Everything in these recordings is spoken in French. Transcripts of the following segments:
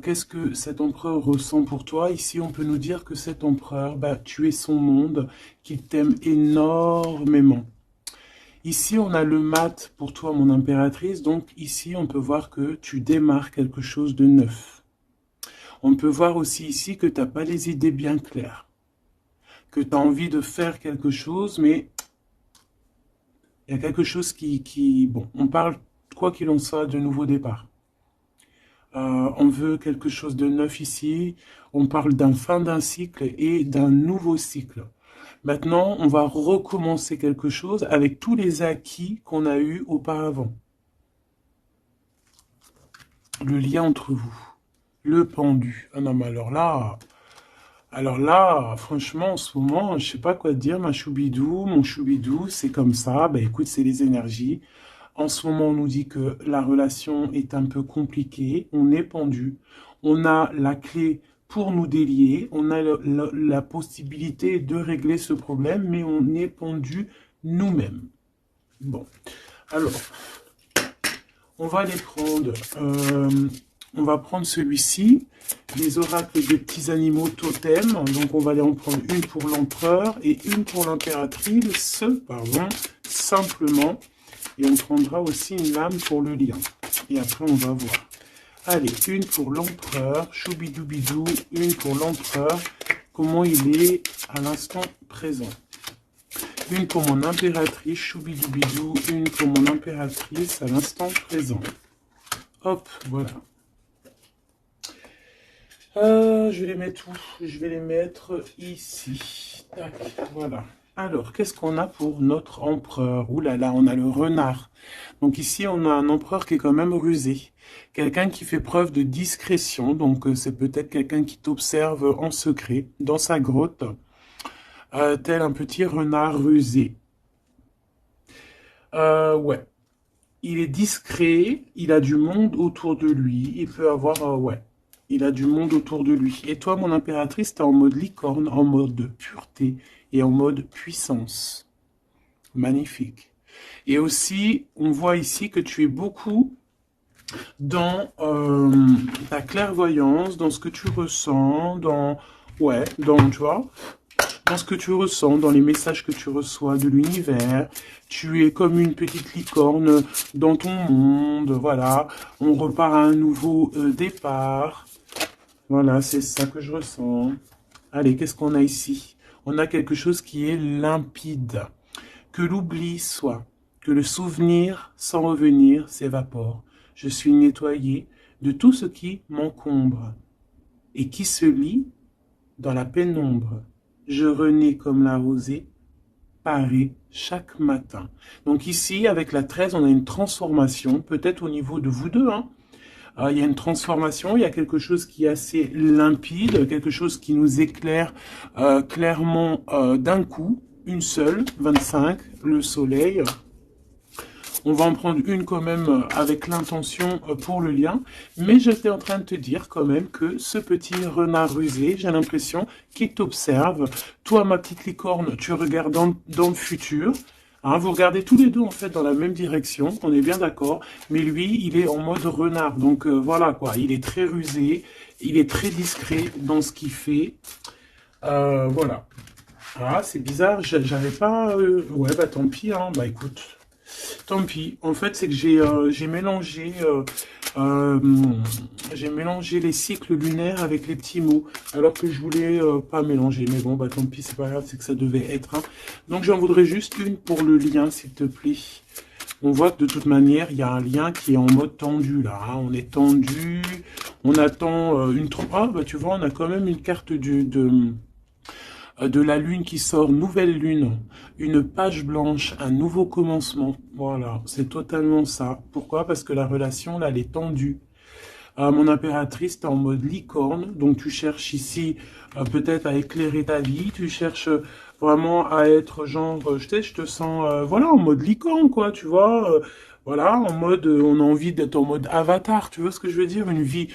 Qu'est-ce que cet empereur ressent pour toi? Ici, on peut nous dire que cet empereur, bah, tu es son monde, qu'il t'aime énormément. Ici, on a le mat pour toi, mon impératrice. Donc ici, on peut voir que tu démarres quelque chose de neuf. On peut voir aussi ici que tu n'as pas les idées bien claires. Que tu as envie de faire quelque chose, mais il y a quelque chose Bon, on parle, quoi qu'il en soit, de nouveau départ. On veut quelque chose de neuf ici. On parle d'un fin d'un cycle et d'un nouveau cycle. Maintenant, on va recommencer quelque chose avec tous les acquis qu'on a eus auparavant. Le lien entre vous. Le pendu. Ah non, mais alors là, franchement, en ce moment, je sais pas quoi te dire, ma choubidou, mon choubidou, c'est comme ça. Ben écoute, c'est les énergies. En ce moment, on nous dit que la relation est un peu compliquée, on est pendu, on a la clé pour nous délier, on a la possibilité de régler ce problème, mais on est pendu nous-mêmes. Bon, alors, on va les prendre. On va prendre celui-ci, les oracles des petits animaux totems. Donc, on va aller en prendre une pour l'empereur et une pour l'impératrice, pardon, simplement. Et on prendra aussi une lame pour le lien. Et après, on va voir. Allez, une pour l'empereur, choubidoubidou, une pour l'empereur, comment il est à l'instant présent. Une pour mon impératrice, choubidoubidou, une pour mon impératrice à l'instant présent. Hop, voilà. Je vais les mettre où? Je vais les mettre ici. Tac, voilà. Alors, qu'est-ce qu'on a pour notre empereur? Ouh là là, on a le renard. Donc ici, on a un empereur qui est quand même rusé. Quelqu'un qui fait preuve de discrétion. Donc, c'est peut-être quelqu'un qui t'observe en secret, dans sa grotte, tel un petit renard rusé. Ouais. Il est discret, il a du monde autour de lui. Il peut avoir, ouais. Il a du monde autour de lui. Et toi, mon impératrice, t'es en mode licorne, en mode pureté et en mode puissance. Magnifique. Et aussi, on voit ici que tu es beaucoup dans ta clairvoyance, dans ce que tu ressens, ouais, tu vois, dans ce que tu ressens, dans les messages que tu reçois de l'univers. Tu es comme une petite licorne dans ton monde, voilà. On repart à un nouveau départ. Voilà, c'est ça que je ressens. Allez, qu'est-ce qu'on a ici? On a quelque chose qui est limpide. Que l'oubli soit, que le souvenir, sans revenir, s'évapore. Je suis nettoyé de tout ce qui m'encombre et qui se lie dans la pénombre. Je renais comme la rosée, parée chaque matin. Donc ici, avec la 13, on a une transformation, peut-être au niveau de vous deux, hein. Il y a une transformation, il y a quelque chose qui est assez limpide, quelque chose qui nous éclaire clairement d'un coup, une seule, 25, le soleil. On va en prendre une quand même avec l'intention pour le lien. Mais j'étais en train de te dire quand même que ce petit renard rusé, j'ai l'impression qu'il t'observe. Toi, ma petite licorne, tu regardes dans le futur. Hein, vous regardez tous les deux en fait dans la même direction, on est bien d'accord. Mais lui, il est en mode renard. Donc voilà quoi, il est très rusé, il est très discret dans ce qu'il fait. Voilà. Ah, c'est bizarre, j'avais pas... Ouais, bah tant pis, hein. Bah écoute... Tant pis. En fait, c'est que euh, j'ai mélangé les cycles lunaires avec les petits mots, alors que je voulais pas mélanger. Mais bon, bah tant pis, c'est pas grave, c'est que ça devait être. Hein. Donc j'en voudrais juste une pour le lien, s'il te plaît. On voit que de toute manière, il y a un lien qui est en mode tendu là. Hein. On est tendu, on attend une... Ah, bah tu vois, on a quand même une carte de la lune qui sort, nouvelle lune, une page blanche, un nouveau commencement. Voilà, c'est totalement ça. Pourquoi? Parce que la relation, là, elle est tendue. Mon impératrice, t'es en mode licorne, donc tu cherches ici peut-être à éclairer ta vie, tu cherches vraiment à être genre, je te sens, voilà, en mode licorne, quoi, tu vois, voilà, en mode, on a envie d'être en mode avatar, tu vois ce que je veux dire, une vie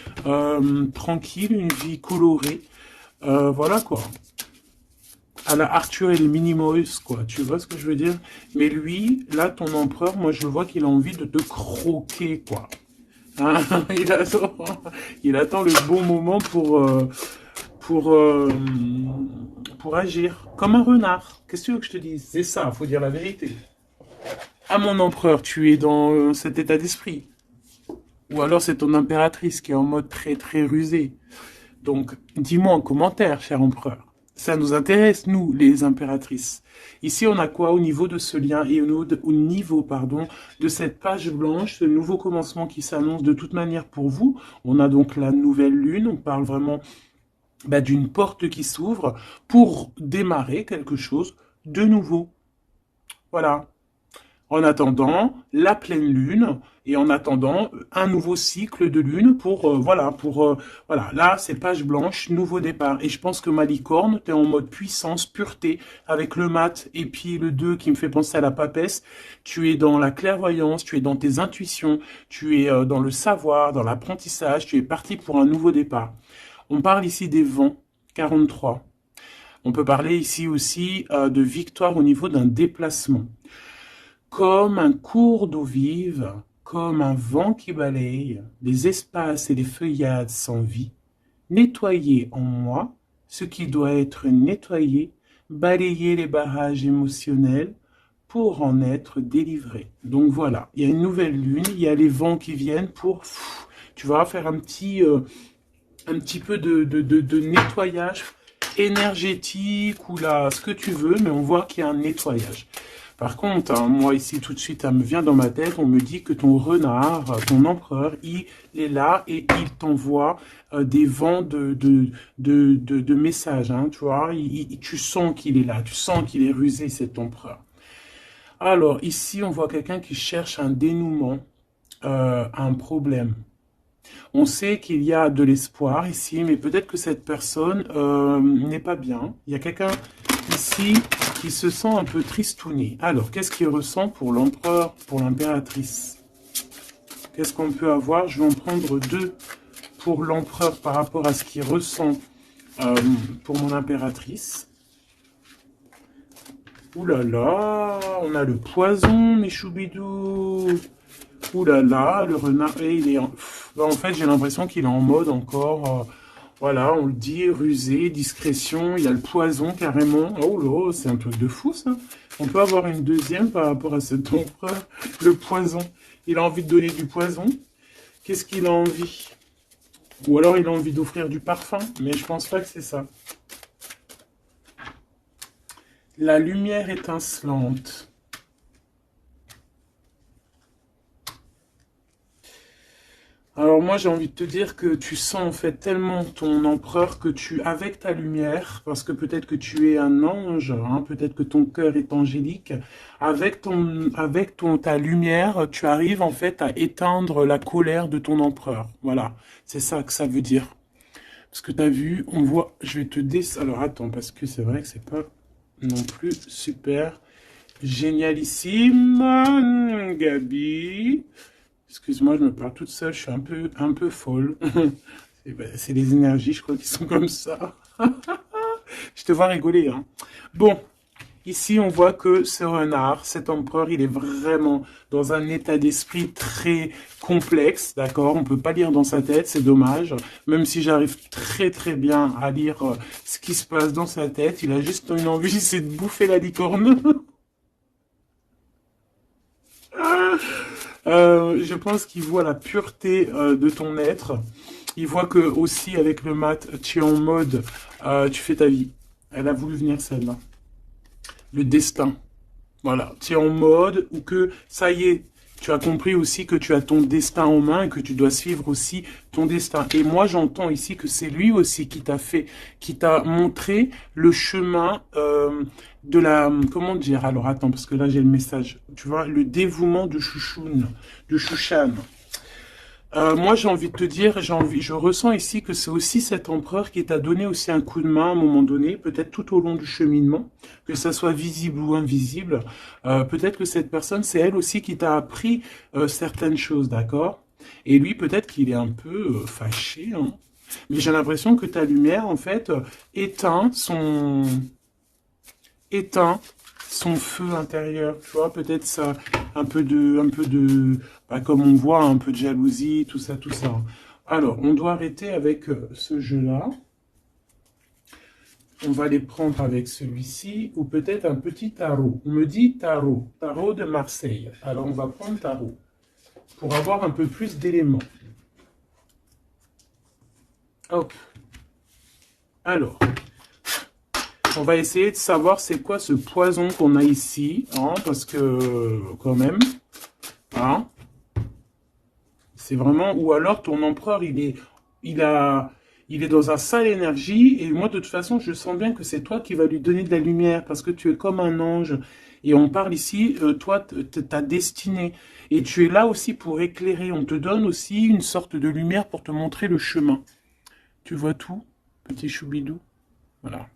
tranquille, une vie colorée, voilà, quoi à la Arthur et les Minimoys, quoi. Tu vois ce que je veux dire? Mais lui, là, ton empereur, moi, je vois qu'il a envie de te croquer, quoi. Hein, il attend le bon moment pour, euh, pour agir. Comme un renard. Qu'est-ce que tu veux que je te dise? C'est ça, faut dire la vérité. Ah, mon empereur, tu es dans cet état d'esprit. Ou alors c'est ton impératrice qui est en mode très très rusé. Donc, dis-moi en commentaire, cher empereur. Ça nous intéresse, nous, les impératrices. Ici, on a quoi au niveau de ce lien et au niveau, pardon, de cette page blanche, ce nouveau commencement qui s'annonce de toute manière pour vous. On a donc la nouvelle lune, on parle vraiment d'une porte qui s'ouvre pour démarrer quelque chose de nouveau. Voilà. En attendant la pleine lune et en attendant un nouveau cycle de lune pour voilà, là c'est page blanche, nouveau départ. Et je pense que ma licorne, t'es en mode puissance, pureté, avec le mat et puis le 2 qui me fait penser à la papesse. Tu es dans la clairvoyance, tu es dans tes intuitions, tu es dans le savoir, dans l'apprentissage, tu es parti pour un nouveau départ. On parle ici des vents, 43. On peut parler ici aussi de victoire au niveau d'un déplacement. Comme un cours d'eau vive, comme un vent qui balaye les espaces et les feuillades sans vie, nettoyer en moi ce qui doit être nettoyé, balayer les barrages émotionnels pour en être délivré. Donc voilà, il y a une nouvelle lune, il y a les vents qui viennent pour, tu vas faire un petit peu de nettoyage énergétique ou là, ce que tu veux, mais on voit qu'il y a un nettoyage. Par contre, hein, moi ici tout de suite, ça me vient dans ma tête, on me dit que ton renard, ton empereur, il est là et il t'envoie des vents de messages, hein, tu vois, tu sens qu'il est là, tu sens qu'il est rusé, cet empereur. Alors ici, on voit quelqu'un qui cherche un dénouement, un problème. On sait qu'il y a de l'espoir ici, mais peut-être que cette personne n'est pas bien. Il y a quelqu'un ici qui se sent un peu tristouné. Alors, qu'est-ce qu'il ressent pour l'empereur, pour l'impératrice? Qu'est-ce qu'on peut avoir? Je vais en prendre deux pour l'empereur par rapport à ce qu'il ressent pour mon impératrice. Ouh là là, on a le poison, mes choubidous. Ouh là là, le renard, et il est en fait, j'ai l'impression qu'il est en mode encore, voilà, on le dit, rusé, discrétion, il y a le poison carrément. Oh là, c'est un truc de fou ça. On peut avoir une deuxième par rapport à cet empereur, le poison. Il a envie de donner du poison. Qu'est-ce qu'il a envie? Ou alors il a envie d'offrir du parfum, mais je pense pas que c'est ça. La lumière étincelante. Alors moi j'ai envie de te dire que tu sens en fait tellement ton empereur que tu, avec ta lumière, parce que peut-être que tu es un ange, hein, peut-être que ton cœur est angélique, ta lumière, tu arrives en fait à éteindre la colère de ton empereur. Voilà, c'est ça que ça veut dire. Parce que tu as vu, on voit, je vais te alors attends, parce que c'est vrai que c'est pas non plus super génialissime, Gabi. Excuse-moi, je me parle toute seule, je suis un peu folle. C'est les énergies, je crois, qui sont comme ça. Je te vois rigoler, hein. Bon, ici, on voit que ce renard, cet empereur, il est vraiment dans un état d'esprit très complexe, d'accord? On peut pas lire dans sa tête, c'est dommage. Même si j'arrive très très bien à lire ce qui se passe dans sa tête, il a juste une envie, c'est de bouffer la licorne. Je pense qu'il voit la pureté de ton être. Il voit que aussi avec le mat, tu es en mode, tu fais ta vie. Elle a voulu venir celle-là. Le destin. Voilà, tu es en mode où que ça y est, tu as compris aussi que tu as ton destin en main et que tu dois suivre aussi ton destin. Et moi, j'entends ici que c'est lui aussi qui t'a fait, qui t'a montré le chemin de la, comment dire, alors attends, parce que là j'ai le message, tu vois, le dévouement de Chouchoun, de Chouchan. Moi, j'ai envie de te dire, je ressens ici que c'est aussi cet empereur qui t'a donné aussi un coup de main à un moment donné, peut-être tout au long du cheminement, que ça soit visible ou invisible. Peut-être que cette personne, c'est elle aussi qui t'a appris certaines choses, d'accord? Et lui, peut-être qu'il est un peu fâché, hein. Mais j'ai l'impression que ta lumière, en fait, éteint son feu intérieur, tu vois, peut-être ça, bah, comme on voit, un peu de jalousie, tout ça, tout ça. Alors, on doit arrêter avec ce jeu-là. On va les prendre avec celui-ci, ou peut-être un petit tarot. On me dit tarot, tarot de Marseille. Alors, on va prendre tarot, pour avoir un peu plus d'éléments. Hop. Alors, on va essayer de savoir c'est quoi ce poison qu'on a ici, hein, parce que, quand même, hein, c'est vraiment... Ou alors, ton empereur, il est dans un sale énergie, et moi, de toute façon, je sens bien que c'est toi qui vas lui donner de la lumière, parce que tu es comme un ange. Et on parle ici, toi, ta destinée. Et tu es là aussi pour éclairer. On te donne aussi une sorte de lumière pour te montrer le chemin. Tu vois tout, petit choubidou? Voilà.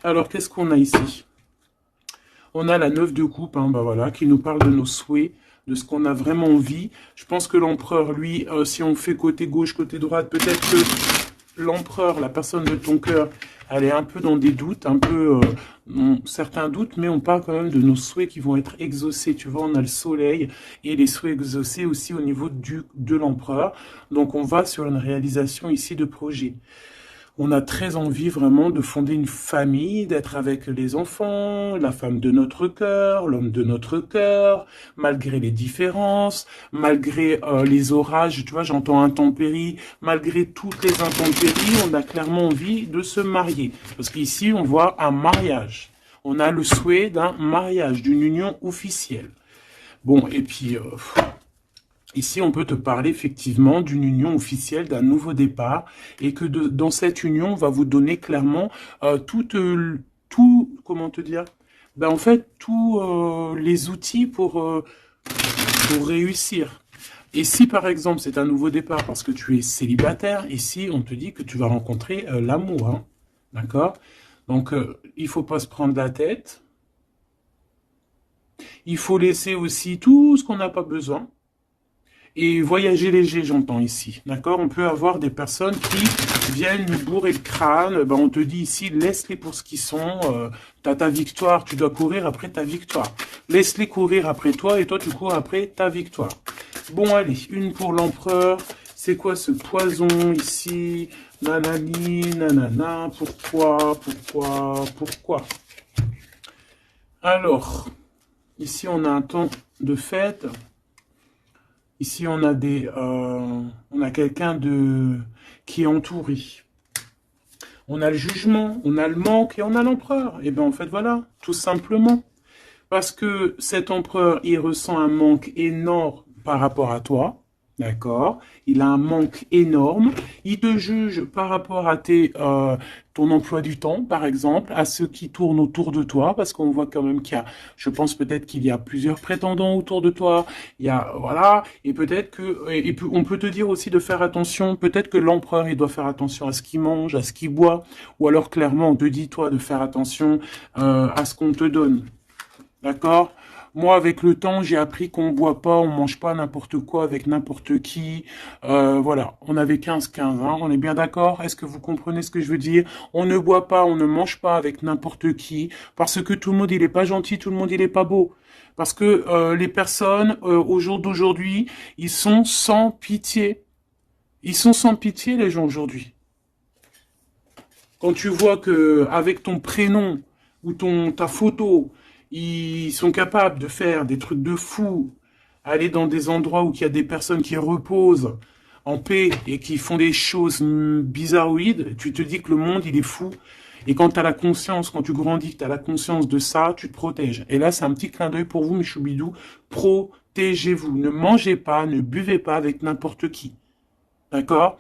Alors, qu'est-ce qu'on a ici? On a la 9 de coupe, hein, bah voilà, qui nous parle de nos souhaits, de ce qu'on a vraiment envie. Je pense que l'empereur, lui, si on fait côté gauche, côté droite, peut-être que l'empereur, la personne de ton cœur, elle est un peu dans des doutes, un peu certains doutes, mais on parle quand même de nos souhaits qui vont être exaucés. Tu vois, on a le soleil et les souhaits exaucés aussi au niveau de l'empereur. Donc, on va sur une réalisation ici de projet. On a très envie vraiment de fonder une famille, d'être avec les enfants, la femme de notre cœur, l'homme de notre cœur, malgré les différences, malgré les orages, tu vois, j'entends intempéries, malgré toutes les intempéries, on a clairement envie de se marier. Parce qu'ici, on voit un mariage. On a le souhait d'un mariage, d'une union officielle. Bon, et puis... ici, on peut te parler effectivement d'une union officielle, d'un nouveau départ, et que dans cette union, on va vous donner clairement tout, comment te dire, ben en fait, tous les outils pour réussir. Et si par exemple c'est un nouveau départ parce que tu es célibataire, ici on te dit que tu vas rencontrer l'amour, hein, d'accord? Donc il faut pas se prendre la tête, il faut laisser aussi tout ce qu'on n'a pas besoin. Et voyager léger, j'entends ici, d'accord? On peut avoir des personnes qui viennent nous bourrer le crâne, ben on te dit ici, laisse-les pour ce qu'ils sont, t'as ta victoire, tu dois courir après ta victoire. Laisse-les courir après toi, et toi tu cours après ta victoire. Bon, allez, une pour l'empereur, c'est quoi ce poison ici? Nanani, nanana, pourquoi? Alors, ici on a un temps de fête. Ici, on a quelqu'un qui est entouré. On a le jugement, on a le manque et on a l'empereur. Et bien, en fait, voilà, tout simplement. Parce que cet empereur, il ressent un manque énorme par rapport à toi. D'accord? Il a un manque énorme. Il te juge par rapport à ton emploi du temps, par exemple, à ceux qui tournent autour de toi, parce qu'on voit quand même qu'il y a, je pense peut-être qu'il y a plusieurs prétendants autour de toi. Il y a, voilà, et peut-être on peut te dire aussi de faire attention. Peut-être que l'empereur, il doit faire attention à ce qu'il mange, à ce qu'il boit, ou alors clairement, on te dit toi de faire attention à ce qu'on te donne. D'accord? Moi, avec le temps, j'ai appris qu'on boit pas, on mange pas n'importe quoi avec n'importe qui. Voilà, on avait 15-15, hein, on est bien d'accord? Est-ce que vous comprenez ce que je veux dire? On ne boit pas, on ne mange pas avec n'importe qui, parce que tout le monde, il est pas gentil, tout le monde, il est pas beau. Parce que les personnes, au jour d'aujourd'hui, ils sont sans pitié. Ils sont sans pitié, les gens, aujourd'hui. Quand tu vois que avec ton prénom ou ta photo, ils sont capables de faire des trucs de fou, aller dans des endroits où il y a des personnes qui reposent en paix et qui font des choses bizarroïdes, tu te dis que le monde, il est fou. Et quand tu as la conscience, quand tu grandis, que tu as la conscience de ça, tu te protèges. Et là, c'est un petit clin d'œil pour vous, mes choubidous. Protégez-vous. Ne mangez pas, ne buvez pas avec n'importe qui. D'accord?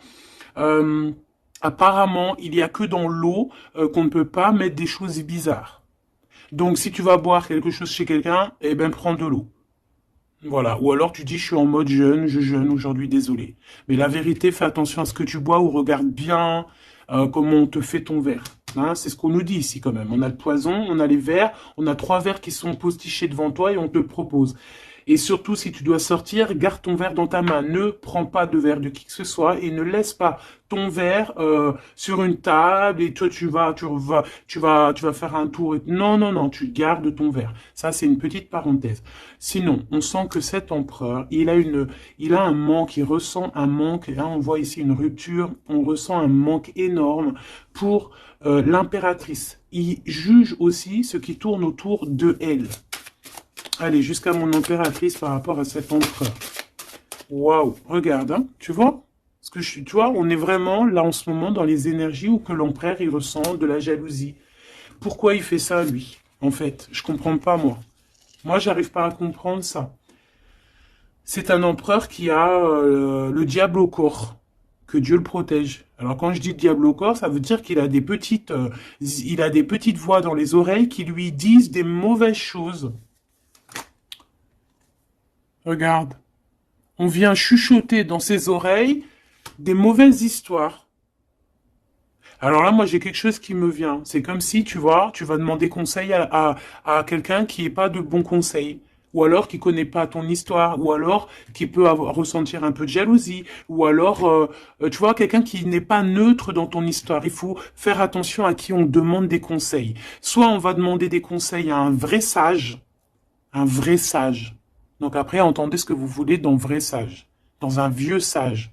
Apparemment, il n'y a que dans l'eau qu'on ne peut pas mettre des choses bizarres. Donc, si tu vas boire quelque chose chez quelqu'un, eh ben, prends de l'eau. Voilà. Ou alors, tu dis, je suis en mode jeûne, je jeûne aujourd'hui, désolé. Mais la vérité, fais attention à ce que tu bois ou regarde bien comment on te fait ton verre. Hein, c'est ce qu'on nous dit ici quand même. On a le poison, on a les verres, on a 3 verres qui sont postichés devant toi et on te propose. Et surtout, si tu dois sortir, garde ton verre dans ta main. Ne prends pas de verre de qui que ce soit et ne laisse pas ton verre sur une table et toi tu vas faire un tour. Non, non, non, tu gardes ton verre. Ça, c'est une petite parenthèse. Sinon, on sent que cet empereur, il a un manque, il ressent un manque. Là, on voit ici une rupture. On ressent un manque énorme pour l'impératrice. Il juge aussi ce qui tourne autour de elle. Allez, jusqu'à mon impératrice par rapport à cet empereur. Waouh, regarde, hein, tu vois? Parce que tu vois, on est vraiment là en ce moment dans les énergies où que l'empereur il ressent de la jalousie. Pourquoi il fait ça lui? En fait, je comprends pas moi. Moi, j'arrive pas à comprendre ça. C'est un empereur qui a le diable au corps. Que Dieu le protège. Alors quand je dis diable au corps, ça veut dire qu'il a il a des petites voix dans les oreilles qui lui disent des mauvaises choses. Regarde. On vient chuchoter dans ses oreilles des mauvaises histoires. Alors là, moi, j'ai quelque chose qui me vient. C'est comme si, tu vois, tu vas demander conseil à quelqu'un qui n'est pas de bons conseils. Ou alors qui connaît pas ton histoire, ou alors qui peut ressentir un peu de jalousie, ou alors, tu vois, quelqu'un qui n'est pas neutre dans ton histoire. Il faut faire attention à qui on demande des conseils. Soit on va demander des conseils à un vrai sage, un vrai sage. Donc après, entendez ce que vous voulez dans vrai sage, dans un vieux sage.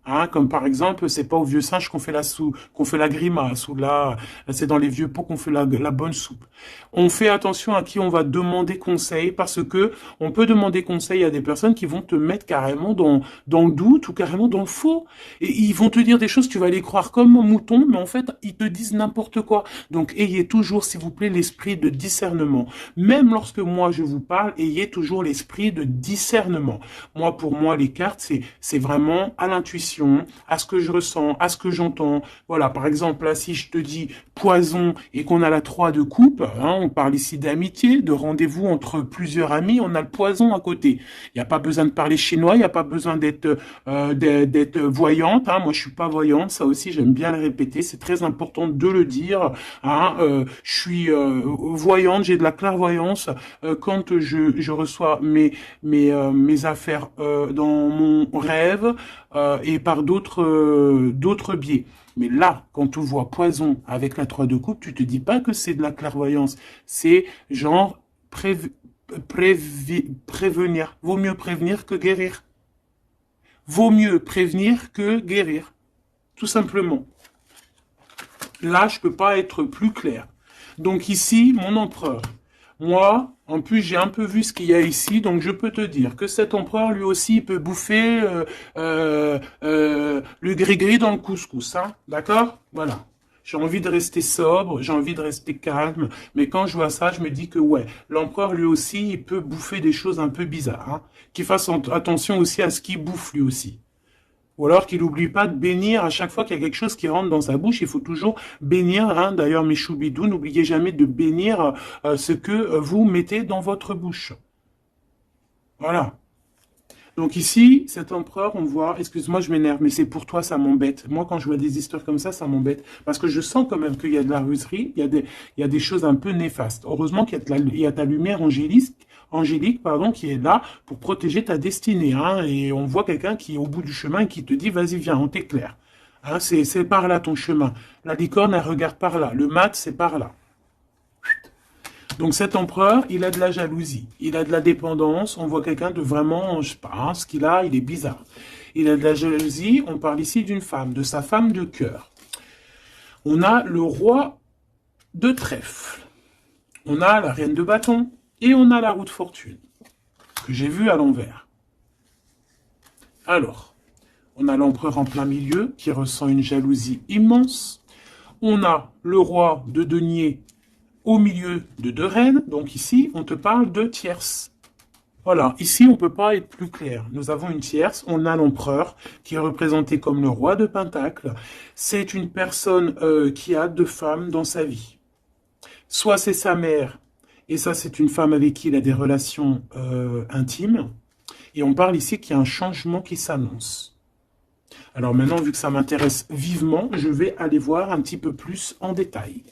Hein, comme par exemple, c'est pas au vieux singe qu'on fait la grimace, ou là, c'est dans les vieux pots qu'on fait la bonne soupe. On fait attention à qui on va demander conseil, parce que on peut demander conseil à des personnes qui vont te mettre carrément dans le doute, ou carrément dans le faux. Et ils vont te dire des choses, tu vas les croire comme un mouton, mais en fait, ils te disent n'importe quoi. Donc, ayez toujours, s'il vous plaît, l'esprit de discernement. Même lorsque moi, je vous parle, ayez toujours l'esprit de discernement. Moi, pour moi, les cartes, c'est vraiment à l'intuition, à ce que je ressens, à ce que j'entends. Voilà, par exemple, là, si je te dis poison et qu'on a la 3 de coupe, hein, on parle ici d'amitié, de rendez-vous entre plusieurs amis, on a le poison à côté. Il n'y a pas besoin de parler chinois, il n'y a pas besoin d'être voyante. Hein. Moi, je suis pas voyante, ça aussi, j'aime bien le répéter. C'est très important de le dire. Hein. Je suis voyante, j'ai de la clairvoyance quand je reçois mes affaires dans mon rêve et par d'autres biais. Mais là, quand tu vois poison avec la 3 de coupe, tu te dis pas que c'est de la clairvoyance. C'est genre prévenir. Vaut mieux prévenir que guérir. Vaut mieux prévenir que guérir. Tout simplement. Là, je peux pas être plus clair. Donc ici, mon empereur. Moi, en plus, j'ai un peu vu ce qu'il y a ici, donc je peux te dire que cet empereur, lui aussi, il peut bouffer le gris-gris dans le couscous, hein, d'accord? Voilà. J'ai envie de rester sobre, j'ai envie de rester calme, mais quand je vois ça, je me dis que ouais, l'empereur, lui aussi, il peut bouffer des choses un peu bizarres, hein, qu'il fasse attention aussi à ce qu'il bouffe, lui aussi. Ou alors qu'il n'oublie pas de bénir à chaque fois qu'il y a quelque chose qui rentre dans sa bouche. Il faut toujours bénir. Hein. D'ailleurs, mes choubidous, n'oubliez jamais de bénir ce que vous mettez dans votre bouche. Voilà. Donc ici, cet empereur, on voit, excuse-moi, je m'énerve, mais c'est pour toi, ça m'embête. Moi, quand je vois des histoires comme ça m'embête. Parce que je sens quand même qu'il y a de la ruserie, il y a des choses un peu néfastes. Heureusement qu'il y a, il y a ta lumière angélique, pardon, qui est là pour protéger ta destinée. Hein, et on voit quelqu'un qui est au bout du chemin et qui te dit, vas-y, viens, on t'éclaire. Hein, c'est par là ton chemin. La licorne, elle regarde par là. Le mat, c'est par là. Donc cet empereur, il a de la jalousie, il a de la dépendance, on voit quelqu'un de vraiment, je sais pas, hein, ce qu'il a, il est bizarre. Il a de la jalousie, on parle ici d'une femme, de sa femme de cœur. On a le roi de trèfle, on a la reine de bâton, et on a la roue de fortune, que j'ai vue à l'envers. Alors, on a l'empereur en plein milieu, qui ressent une jalousie immense. On a le roi de denier au milieu de 2 reines, donc ici, on te parle de tierce. Voilà, ici, on ne peut pas être plus clair. Nous avons une tierce, on a l'empereur, qui est représenté comme le roi de Pentacle. C'est une personne qui a 2 femmes dans sa vie. Soit c'est sa mère, et ça, c'est une femme avec qui il a des relations intimes. Et on parle ici qu'il y a un changement qui s'annonce. Alors maintenant, vu que ça m'intéresse vivement, je vais aller voir un petit peu plus en détail.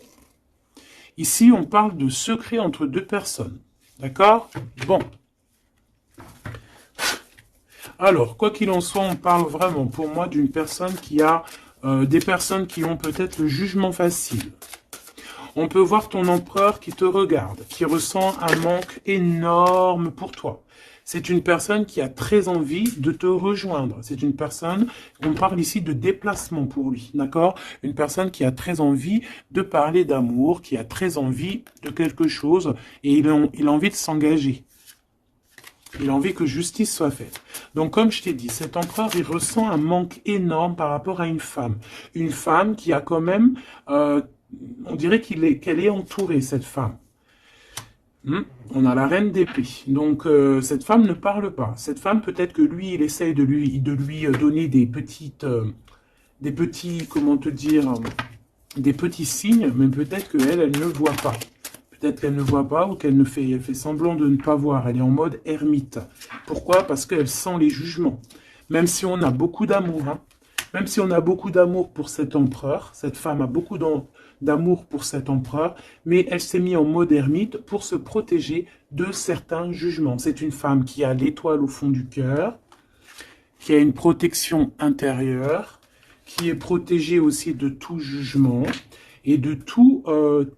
Ici, on parle de secret entre 2 personnes. D'accord? Bon. Alors, quoi qu'il en soit, on parle vraiment pour moi d'une personne qui a des personnes qui ont peut-être le jugement facile. On peut voir ton empereur qui te regarde, qui ressent un manque énorme pour toi. C'est une personne qui a très envie de te rejoindre. C'est une personne, on parle ici de déplacement pour lui, d'accord? Une personne qui a très envie de parler d'amour, qui a très envie de quelque chose et il a envie de s'engager. Il a envie que justice soit faite. Donc, comme je t'ai dit, cet empereur, il ressent un manque énorme par rapport à une femme. Une femme qui a quand même, on dirait qu'elle est entourée, cette femme. On a la reine d'épée. Donc, cette femme ne parle pas. Cette femme, peut-être que lui, il essaye de lui donner des petits, comment te dire, des petits signes, mais peut-être qu'elle, elle ne voit pas. Peut-être qu'elle ne voit pas ou qu'elle elle fait semblant de ne pas voir. Elle est en mode ermite. Pourquoi? Parce qu'elle sent les jugements. Même si on a beaucoup d'amour, hein, même si on a beaucoup d'amour pour cet empereur, cette femme a beaucoup d'amour pour cet empereur, mais elle s'est mise en mode ermite pour se protéger de certains jugements. C'est une femme qui a l'étoile au fond du cœur, qui a une protection intérieure, qui est protégée aussi de tout jugement et de tout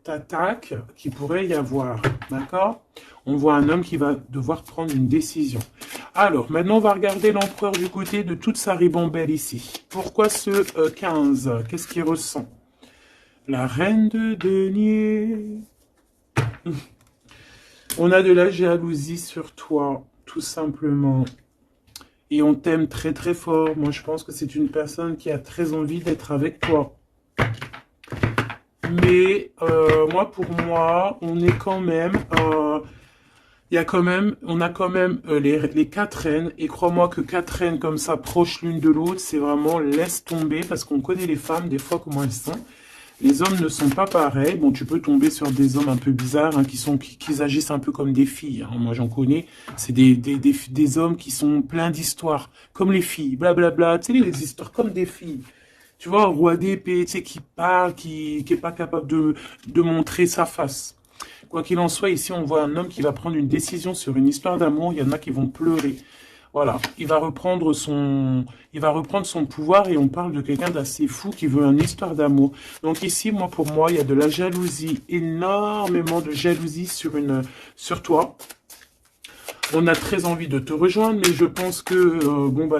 attaque qui pourrait y avoir, d'accord? On voit un homme qui va devoir prendre une décision. Alors, maintenant, on va regarder l'empereur du côté de toute sa ribambelle ici. Pourquoi ce 15? Qu'est-ce qu'il ressent? La reine de denier. On a de la jalousie sur toi, tout simplement. Et on t'aime très très fort. Moi, je pense que c'est une personne qui a très envie d'être avec toi. Mais pour moi, on est quand même... on a quand même les quatre reines. Et crois-moi que quatre reines comme ça, proches l'une de l'autre, c'est vraiment laisse tomber. Parce qu'on connaît les femmes, des fois, comment elles sont. Les hommes ne sont pas pareils. Bon, tu peux tomber sur des hommes un peu bizarres, hein, qui agissent un peu comme des filles. Hein. Moi, j'en connais. C'est des hommes qui sont pleins d'histoires, comme les filles, blablabla. Tu sais, les histoires comme des filles. Tu vois, un roi d'épée, tu sais, qui parle, qui est pas capable de montrer sa face. Quoi qu'il en soit, ici, on voit un homme qui va prendre une décision sur une histoire d'amour. Il y en a qui vont pleurer. Voilà, il va reprendre son pouvoir et on parle de quelqu'un d'assez fou qui veut une histoire d'amour. Donc ici, pour moi, il y a de la jalousie, énormément de jalousie sur toi. On a très envie de te rejoindre, mais je pense que,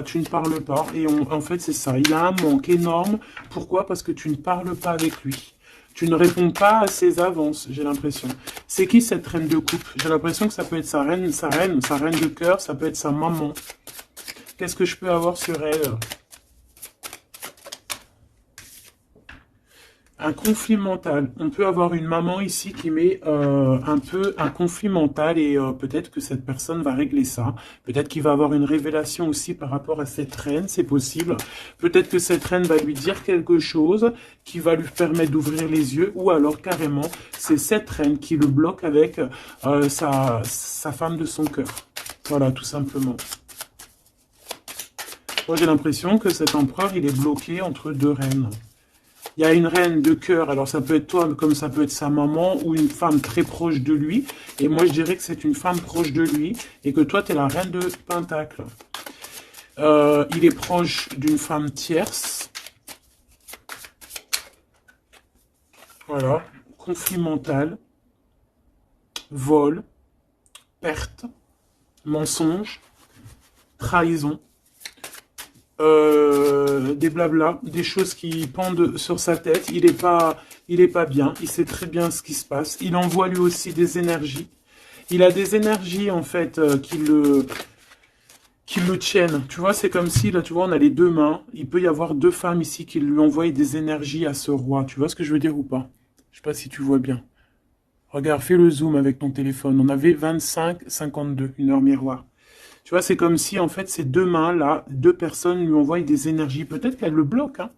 tu ne parles pas. Et en fait, c'est ça, il a un manque énorme. Pourquoi? Parce que tu ne parles pas avec lui. Tu ne réponds pas à ses avances, j'ai l'impression. C'est qui cette reine de coupe? J'ai l'impression que ça peut être sa reine de cœur, ça peut être sa maman. Qu'est-ce que je peux avoir sur elle? Un conflit mental. On peut avoir une maman ici qui met un peu un conflit mental et peut-être que cette personne va régler ça. Peut-être qu'il va avoir une révélation aussi par rapport à cette reine, c'est possible. Peut-être que cette reine va lui dire quelque chose qui va lui permettre d'ouvrir les yeux ou alors carrément c'est cette reine qui le bloque avec sa femme de son cœur. Voilà, tout simplement. Moi j'ai l'impression que cet empereur il est bloqué entre deux reines. Il y a une reine de cœur, alors ça peut être toi, comme ça peut être sa maman, ou une femme très proche de lui. Et moi, je dirais que c'est une femme proche de lui, et que toi, tu es la reine de Pentacle. Il est proche d'une femme tierce. Voilà. Conflit mental. Vol. Perte. Mensonge. Trahison. Des blabla, des choses qui pendent sur sa tête. Il est pas bien. Il sait très bien ce qui se passe. Il envoie lui aussi des énergies. Il a des énergies en fait qui le tiennent. Tu vois, c'est comme si là, tu vois, on a les deux mains. Il peut y avoir deux femmes ici qui lui envoient des énergies à ce roi. Tu vois ce que je veux dire ou pas? Je sais pas si tu vois bien. Regarde, fais le zoom avec ton téléphone. On avait 25-52, une heure miroir. Tu vois, c'est comme si, en fait, ces deux mains-là, deux personnes lui envoient des énergies. Peut-être qu'elle le bloque, hein.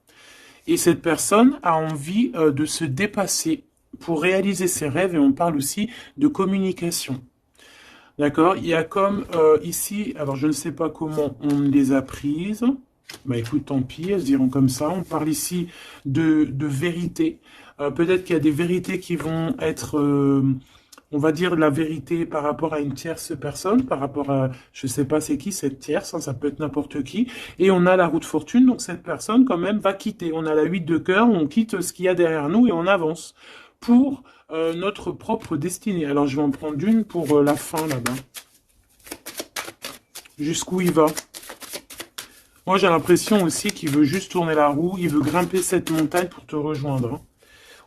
Et cette personne a envie de se dépasser pour réaliser ses rêves. Et on parle aussi de communication. D'accord? Il y a comme ici, alors je ne sais pas comment on les a prises. Bah écoute, tant pis, elles se diront comme ça. On parle ici de vérité. Peut-être qu'il y a des vérités qui vont être on va dire la vérité par rapport à une tierce personne, par rapport à, je sais pas c'est qui cette tierce, hein, ça peut être n'importe qui. Et on a la roue de fortune, donc cette personne quand même va quitter. On a la 8 de cœur, on quitte ce qu'il y a derrière nous et on avance pour notre propre destinée. Alors je vais en prendre une pour la fin là-bas. Jusqu'où il va? Moi j'ai l'impression aussi qu'il veut juste tourner la roue, il veut grimper cette montagne pour te rejoindre, hein.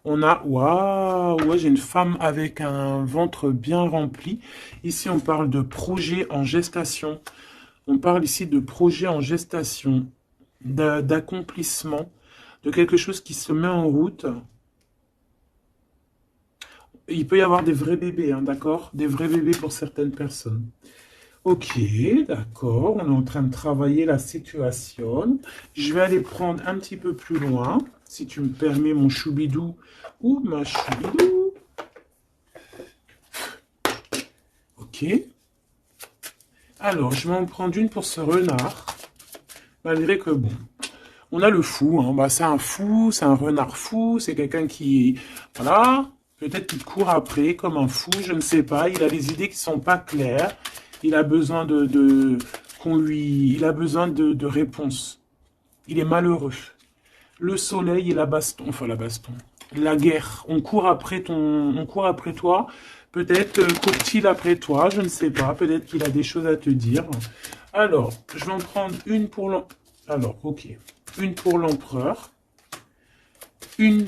On a, waouh, ouais, j'ai une femme avec un ventre bien rempli. Ici, on parle de projet en gestation. On parle ici de projet en gestation, d'accomplissement, de quelque chose qui se met en route. Il peut y avoir des vrais bébés, hein, d'accord? Des vrais bébés pour certaines personnes. Ok, d'accord, on est en train de travailler la situation. Je vais aller prendre un petit peu plus loin, si tu me permets, mon choubidou ou ma choubidou. Ok. Alors, je vais en prendre une pour ce renard. Malgré que, bon, on a le fou, hein. Bah, c'est un fou, c'est un renard fou, c'est quelqu'un qui, voilà, peut-être qu'il court après comme un fou, je ne sais pas. Il a des idées qui sont pas claires. Il a besoin il a besoin de réponses. Il est malheureux. Le soleil et la baston, enfin la baston, la guerre. On court après toi. Peut-être court-il après toi, je ne sais pas. Peut-être qu'il a des choses à te dire. Alors, je vais en prendre une pour l'empereur. Alors, ok. Une pour l'empereur. Une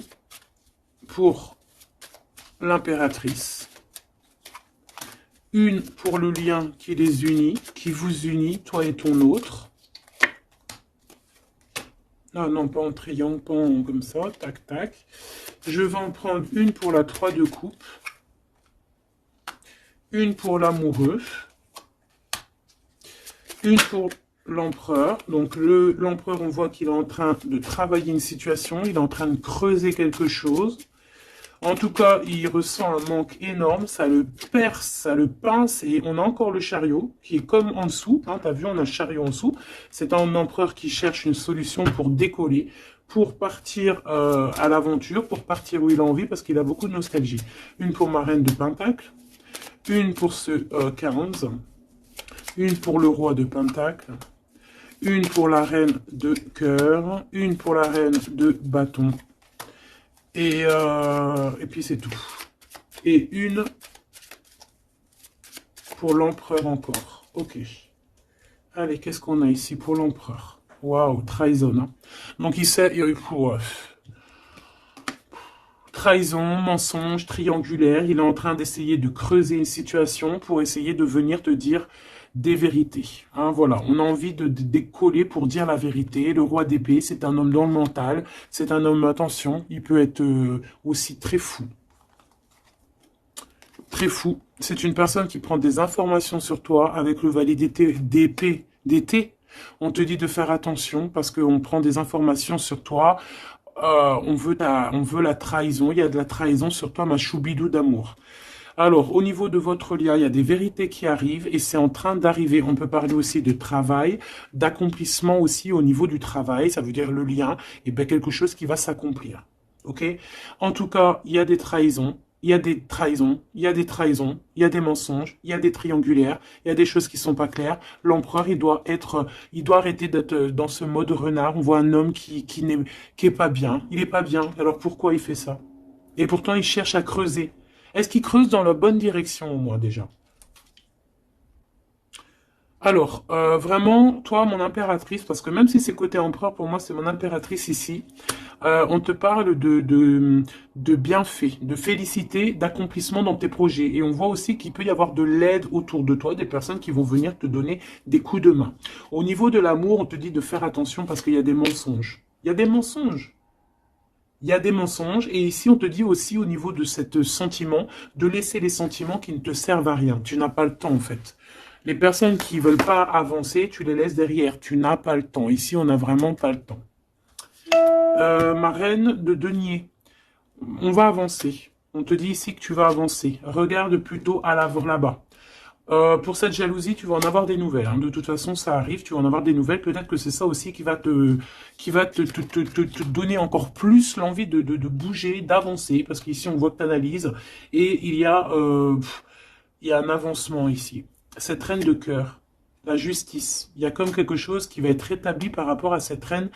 pour l'impératrice. Une pour le lien qui les unit, qui vous unit, toi et ton autre. Ah non, pas en triangle, pas en comme ça, tac, tac. Je vais en prendre une pour la 3 de coupe. Une pour l'amoureux. Une pour l'empereur. Donc l'empereur, on voit qu'il est en train de travailler une situation, il est en train de creuser quelque chose. En tout cas, il ressent un manque énorme, ça le perce, ça le pince, et on a encore le chariot, qui est comme en dessous, hein, t'as vu, on a le chariot en dessous. C'est un empereur qui cherche une solution pour décoller, pour partir à l'aventure, pour partir où il a envie, parce qu'il a beaucoup de nostalgie. Une pour ma reine de Pentacle, une pour ce 15, une pour le roi de Pentacle, une pour la reine de cœur, une pour la reine de bâton, et puis c'est tout. Et une pour l'empereur encore. Ok. Allez, qu'est-ce qu'on a ici pour l'empereur? Waouh, trahison. Hein. Donc il sait... trahison, mensonge, triangulaire. Il est en train d'essayer de creuser une situation pour essayer de venir te dire des vérités. Hein, voilà, on a envie de décoller pour dire la vérité. Le roi d'épée, c'est un homme dans le mental. C'est un homme, attention, il peut être aussi très fou. Très fou. C'est une personne qui prend des informations sur toi avec le valet d'épée d'été. On te dit de faire attention parce qu'on prend des informations sur toi. On veut la trahison. Il y a de la trahison sur toi, ma choubidou d'amour. Alors, au niveau de votre lien, il y a des vérités qui arrivent et c'est en train d'arriver. On peut parler aussi de travail, d'accomplissement aussi au niveau du travail. Ça veut dire le lien, et bien quelque chose qui va s'accomplir. Ok? En tout cas, il y a des trahisons. Il y a des trahisons, il y a des trahisons, il y a des mensonges, il y a des triangulaires, il y a des choses qui sont pas claires. L'empereur, il doit arrêter d'être dans ce mode renard. On voit un homme qui est pas bien. Il est pas bien. Alors pourquoi il fait ça? Et pourtant, il cherche à creuser. Est-ce qu'il creuse dans la bonne direction au moins déjà? Alors, vraiment, toi, mon impératrice, parce que même si c'est côté empereur, pour moi, c'est mon impératrice ici, on te parle de bienfaits, de félicité, d'accomplissement dans tes projets. Et on voit aussi qu'il peut y avoir de l'aide autour de toi, des personnes qui vont venir te donner des coups de main. Au niveau de l'amour, on te dit de faire attention parce qu'il y a des mensonges. Il y a des mensonges. Il y a des mensonges. Et ici, on te dit aussi au niveau de cet sentiment, de laisser les sentiments qui ne te servent à rien. Tu n'as pas le temps, en fait. Les personnes qui veulent pas avancer, tu les laisses derrière. Tu n'as pas le temps. Ici, on n'a vraiment pas le temps. Ma reine de denier. On va avancer. On te dit ici que tu vas avancer. Regarde plutôt à l'avant là-bas. Pour cette jalousie, tu vas en avoir des nouvelles, hein. De toute façon, ça arrive, tu vas en avoir des nouvelles. Peut-être que c'est ça aussi qui va te donner encore plus l'envie de bouger, d'avancer, parce qu'ici, on voit que tu analyses, et il y a un avancement ici. Cette reine de cœur, la justice, il y a comme quelque chose qui va être rétabli par rapport à cette reine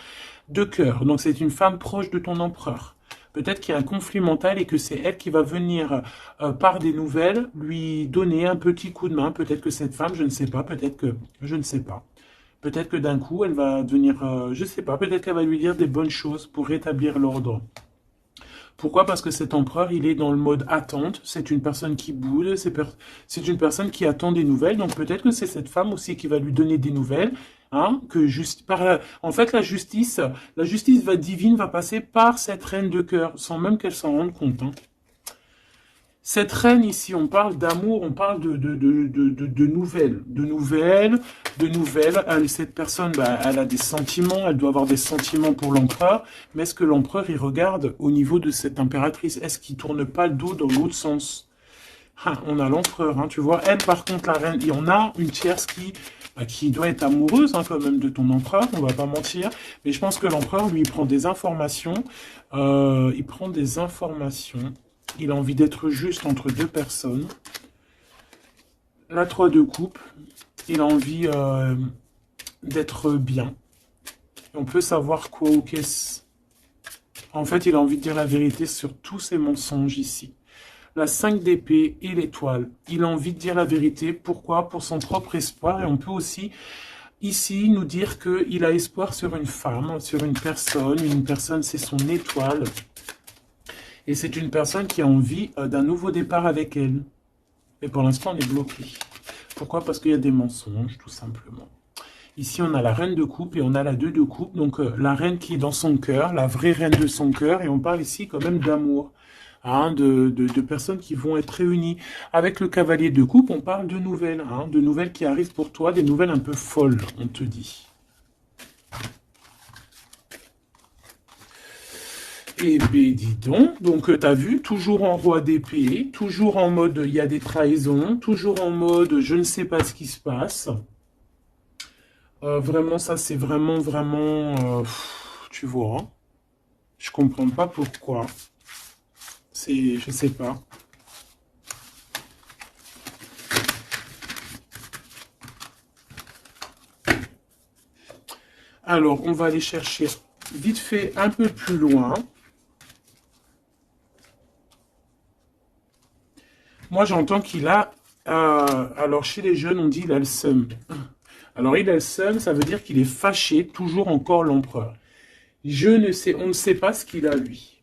de cœur. Donc, c'est une femme proche de ton empereur. Peut-être qu'il y a un conflit mental et que c'est elle qui va venir, par des nouvelles, lui donner un petit coup de main. Peut-être que cette femme, je ne sais pas, peut-être que, je ne sais pas. Peut-être que d'un coup, elle va devenir, je ne sais pas, peut-être qu'elle va lui dire des bonnes choses pour rétablir l'ordre. Pourquoi? Parce que cet empereur, il est dans le mode attente. C'est une personne qui boude, c'est une personne qui attend des nouvelles. Donc peut-être que c'est cette femme aussi qui va lui donner des nouvelles. Hein, en fait, la justice divine va passer par cette reine de cœur, sans même qu'elle s'en rende compte. Hein. Cette reine ici, on parle d'amour, on parle de nouvelles, cette personne, bah, elle a des sentiments, elle doit avoir des sentiments pour l'empereur, mais est-ce que l'empereur, il regarde au niveau de cette impératrice? Est-ce qu'il tourne pas le dos dans l'autre sens? Ah, on a l'empereur, hein, tu vois. Elle, par contre, la reine, et on a une tierce qui doit être amoureuse, hein, quand même, de ton empereur, on va pas mentir, mais je pense que l'empereur, lui, il prend des informations, il a envie d'être juste entre deux personnes. La 3 de coupe, il a envie d'être bien. On peut savoir quoi ou qu'est-ce. En fait, il a envie de dire la vérité sur tous ses mensonges ici. La 5 d'épée et l'étoile. Il a envie de dire la vérité. Pourquoi? Pour son propre espoir. Et on peut aussi, ici, nous dire qu'il a espoir sur une femme, sur une personne. Une personne, c'est son étoile. Et c'est une personne qui a envie d'un nouveau départ avec elle. Mais pour l'instant, on est bloqué. Pourquoi? Parce qu'il y a des mensonges, tout simplement. Ici, on a la reine de coupe et on a la 2 de coupe. Donc, la reine qui est dans son cœur, la vraie reine de son cœur. Et on parle ici quand même d'amour. Hein, de personnes qui vont être réunies. Avec le cavalier de coupe, on parle de nouvelles. Hein, de nouvelles qui arrivent pour toi, des nouvelles un peu folles, on te dit. Eh bien, dis donc t'as vu, toujours en roi d'épée, toujours en mode il y a des trahisons, toujours en mode je ne sais pas ce qui se passe. Vraiment, ça c'est vraiment, tu vois, hein. Je comprends pas pourquoi. Je sais pas. Alors, on va aller chercher vite fait un peu plus loin. Moi, j'entends qu'il a... alors, chez les jeunes, on dit il a le seum. Alors, il a le seum, ça veut dire qu'il est fâché, toujours encore l'empereur. Je ne sais, on ne sait pas ce qu'il a, lui.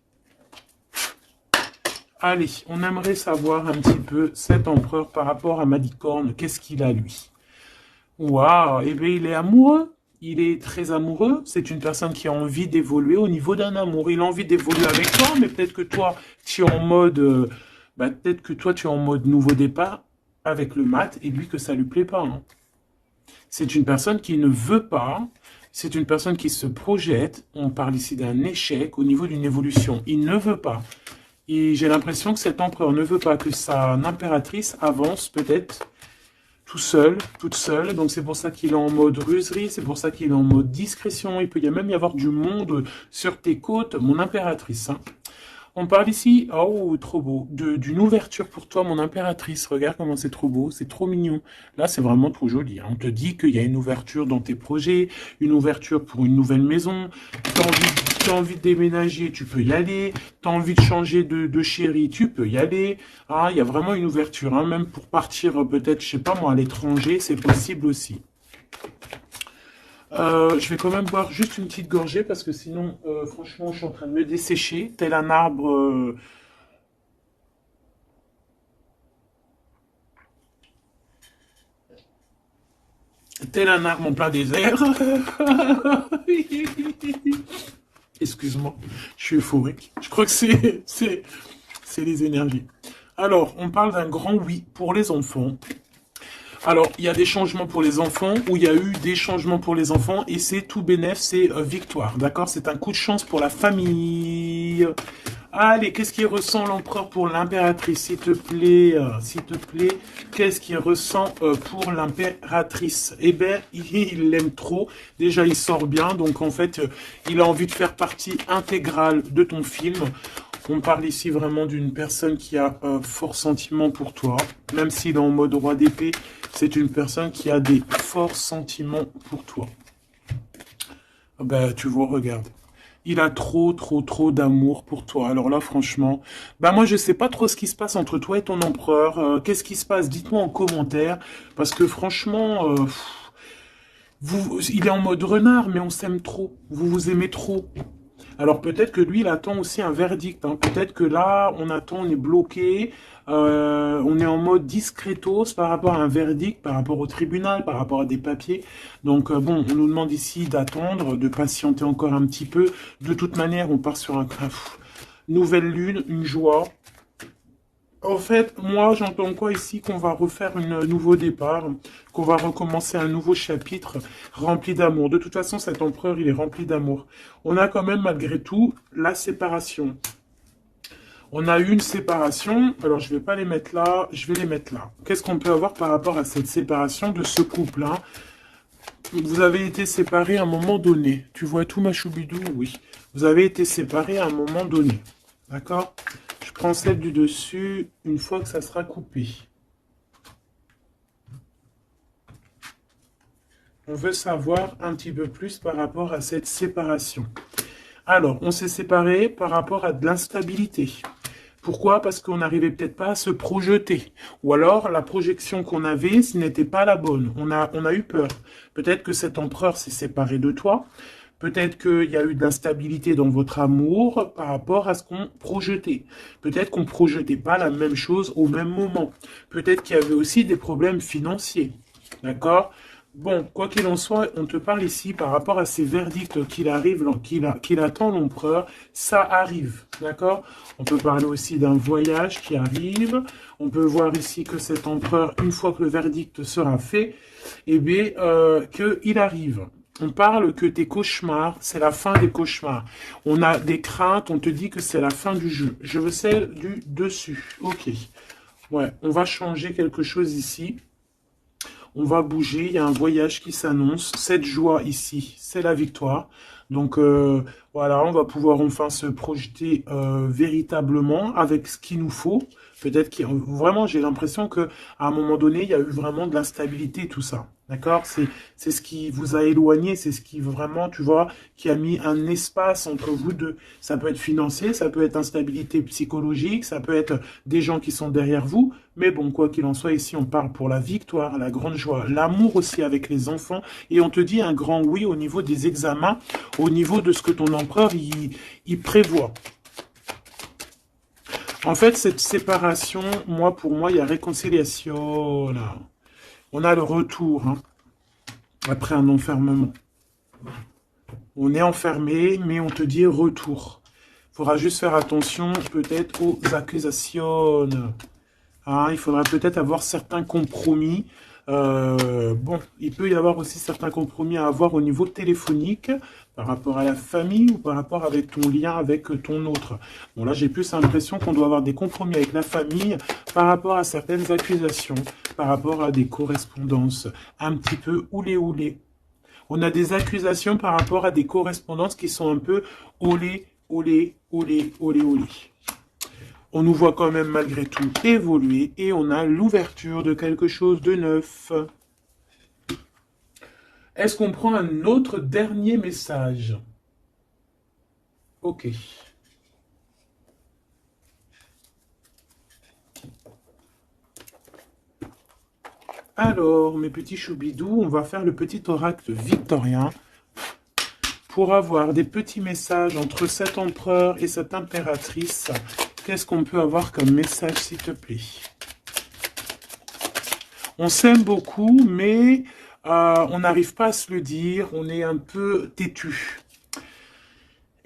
Allez, on aimerait savoir un petit peu cet empereur par rapport à Malicorne. Qu'est-ce qu'il a, lui? Waouh, eh bien, il est amoureux. Il est très amoureux. C'est une personne qui a envie d'évoluer au niveau d'un amour. Il a envie d'évoluer avec toi, mais peut-être que toi, tu es en mode... peut-être que toi, tu es en mode nouveau départ avec le mat et lui, que ça lui plaît pas. Hein. C'est une personne qui ne veut pas. C'est une personne qui se projette. On parle ici d'un échec au niveau d'une évolution. Il ne veut pas. Et j'ai l'impression que cet empereur ne veut pas que sa impératrice avance peut-être tout seul, toute seule. Donc c'est pour ça qu'il est en mode ruserie, c'est pour ça qu'il est en mode discrétion. Il peut même y avoir du monde sur tes côtes, mon impératrice. Hein. On parle ici, oh, trop beau, d'une ouverture pour toi, mon impératrice. Regarde comment c'est trop beau, c'est trop mignon. Là, c'est vraiment trop joli. Hein. On te dit qu'il y a une ouverture dans tes projets, une ouverture pour une nouvelle maison. T'as envie de déménager, tu peux y aller. T'as envie de changer de chérie, tu peux y aller. Ah, il y a vraiment une ouverture, hein. Même pour partir peut-être, je sais pas moi, à l'étranger, c'est possible aussi. Je vais quand même boire juste une petite gorgée parce que sinon, franchement, je suis en train de me dessécher, tel un arbre. Tel un arbre en plein désert. Excuse-moi, je suis euphorique. Je crois que c'est les énergies. Alors, on parle d'un grand oui pour les enfants. Alors, il y a des changements pour les enfants, ou il y a eu des changements pour les enfants, et c'est tout bénef, c'est victoire, d'accord? C'est un coup de chance pour la famille. Allez, qu'est-ce qu'il ressent l'empereur pour l'impératrice, s'il te plaît, qu'est-ce qu'il ressent pour l'impératrice? Eh bien, il l'aime trop. Déjà, il sort bien, donc en fait, il a envie de faire partie intégrale de ton film. On parle ici vraiment d'une personne qui a fort sentiment pour toi, même s'il est en mode roi d'épée, c'est une personne qui a des forts sentiments pour toi. Ben, tu vois, regarde. Il a trop d'amour pour toi. Alors là, franchement, bah moi, je sais pas trop ce qui se passe entre toi et ton empereur. Qu'est-ce qui se passe? Dites-moi en commentaire. Parce que franchement, il est en mode renard, mais on s'aime trop. Vous vous aimez trop. Alors peut-être que lui, il attend aussi un verdict. Hein. Peut-être que là, on attend, on est bloqué, on est en mode discretos par rapport à un verdict, par rapport au tribunal, par rapport à des papiers. Donc bon, on nous demande ici d'attendre, de patienter encore un petit peu. De toute manière, on part sur un nouvelle lune, une joie. En fait, moi, j'entends quoi ici? Qu'on va refaire un nouveau départ, qu'on va recommencer un nouveau chapitre rempli d'amour. De toute façon, cet empereur, il est rempli d'amour. On a quand même, malgré tout, la séparation. On a eu une séparation. Alors, je vais pas les mettre là, je vais les mettre là. Qu'est-ce qu'on peut avoir par rapport à cette séparation de ce couple-là? Vous avez été séparés à un moment donné. Tu vois tout, ma choubidou? Oui. Vous avez été séparés à un moment donné. D'accord? Je prends celle du dessus une fois que ça sera coupé. On veut savoir un petit peu plus par rapport à cette séparation. Alors, on s'est séparés par rapport à de l'instabilité. Pourquoi? Parce qu'on n'arrivait peut-être pas à se projeter. Ou alors, la projection qu'on avait, ce n'était pas la bonne. On a eu peur. Peut-être que cet empereur s'est séparé de toi. Peut-être qu'il y a eu de l'instabilité dans votre amour par rapport à ce qu'on projetait. Peut-être qu'on ne projetait pas la même chose au même moment. Peut-être qu'il y avait aussi des problèmes financiers. D'accord? Bon, quoi qu'il en soit, on te parle ici par rapport à ces verdicts qu'il attend l'empereur. Ça arrive, d'accord? On peut parler aussi d'un voyage qui arrive. On peut voir ici que cet empereur, une fois que le verdict sera fait, eh bien, qu'il arrive. On parle que tes cauchemars, c'est la fin des cauchemars. On a des craintes, on te dit que c'est la fin du jeu. Je veux celle du dessus. Ok. Ouais, on va changer quelque chose ici. On va bouger, il y a un voyage qui s'annonce. Cette joie ici, c'est la victoire. Donc voilà, on va pouvoir enfin se projeter véritablement avec ce qu'il nous faut. Peut-être que vraiment, j'ai l'impression que à un moment donné, il y a eu vraiment de l'instabilité, tout ça. D'accord? C'est ce qui vous a éloigné, c'est ce qui vraiment, tu vois, qui a mis un espace entre vous deux. Ça peut être financier, ça peut être instabilité psychologique, ça peut être des gens qui sont derrière vous. Mais bon, quoi qu'il en soit, ici, on parle pour la victoire, la grande joie, l'amour aussi avec les enfants. Et on te dit un grand oui au niveau des examens, au niveau de ce que ton empereur, il prévoit. En fait, cette séparation, pour moi, il y a réconciliation. Là. On a le retour, hein, après un enfermement. On est enfermé, mais on te dit retour. Il faudra juste faire attention, peut-être, aux accusations. Hein, il faudra peut-être avoir certains compromis. Bon, il peut y avoir aussi certains compromis à avoir au niveau téléphonique, par rapport à la famille ou par rapport avec ton lien avec ton autre. Bon, là, j'ai plus l'impression qu'on doit avoir des compromis avec la famille par rapport à certaines accusations, par rapport à des correspondances un petit peu oulé. On a des accusations par rapport à des correspondances qui sont un peu olé. On nous voit quand même malgré tout évoluer et on a l'ouverture de quelque chose de neuf. Est-ce qu'on prend un autre dernier message? Ok. Alors, mes petits choubidous, on va faire le petit oracle victorien pour avoir des petits messages entre cet empereur et cette impératrice. Qu'est-ce qu'on peut avoir comme message, s'il te plaît? On s'aime beaucoup, mais on n'arrive pas à se le dire. On est un peu têtu.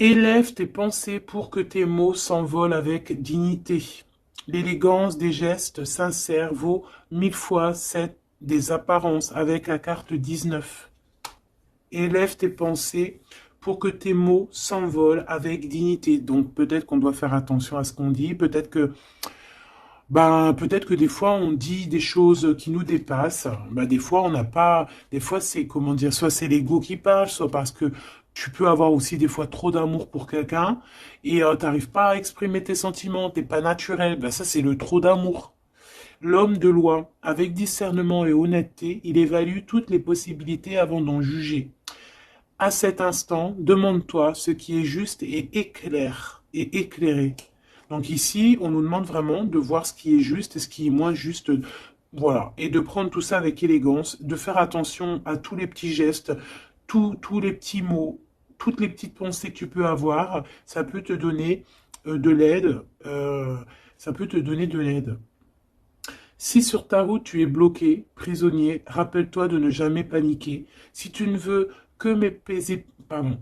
Élève tes pensées pour que tes mots s'envolent avec dignité. L'élégance des gestes sincères vaut 1000 fois celle des apparences avec la carte 19. Élève tes pensées pour que tes mots s'envolent avec dignité. Donc peut-être qu'on doit faire attention à ce qu'on dit, peut-être que des fois on dit des choses qui nous dépassent. Des fois on n'a pas, des fois c'est comment dire, soit c'est l'ego qui parle, soit parce que tu peux avoir aussi des fois trop d'amour pour quelqu'un et t'arrives pas à exprimer tes sentiments, t'es pas naturel. Ça c'est le trop d'amour. L'homme de loi, avec discernement et honnêteté, il évalue toutes les possibilités avant d'en juger. À cet instant, demande-toi ce qui est juste et éclaire et éclairé. Donc ici, on nous demande vraiment de voir ce qui est juste et ce qui est moins juste. Voilà. Et de prendre tout ça avec élégance, de faire attention à tous les petits gestes, tous les petits mots, toutes les petites pensées que tu peux avoir. Ça peut te donner de l'aide. Ça peut te donner de l'aide. Si sur ta route tu es bloqué, prisonnier, rappelle-toi de ne jamais paniquer. Si tu ne veux que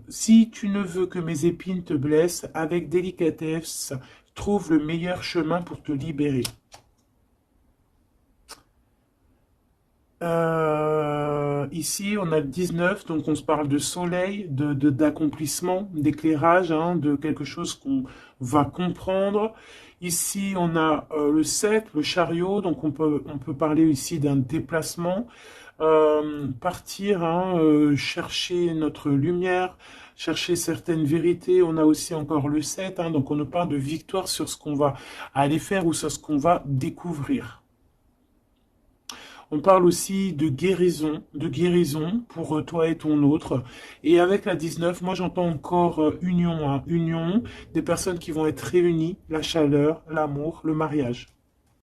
si tu ne veux que mes épines te blessent, avec délicatesse, trouve le meilleur chemin pour te libérer. Ici, on a le 19, donc on se parle de soleil, d'accomplissement, d'éclairage, hein, de quelque chose qu'on va comprendre. Ici, on a le 7, le chariot, donc on peut parler ici d'un déplacement, partir, hein, chercher notre lumière, chercher certaines vérités. On a aussi encore le 7, hein, donc on nous parle de victoire sur ce qu'on va aller faire ou sur ce qu'on va découvrir. On parle aussi de guérison pour toi et ton autre. Et avec la 19, moi j'entends encore union, hein, union, des personnes qui vont être réunies, la chaleur, l'amour, le mariage.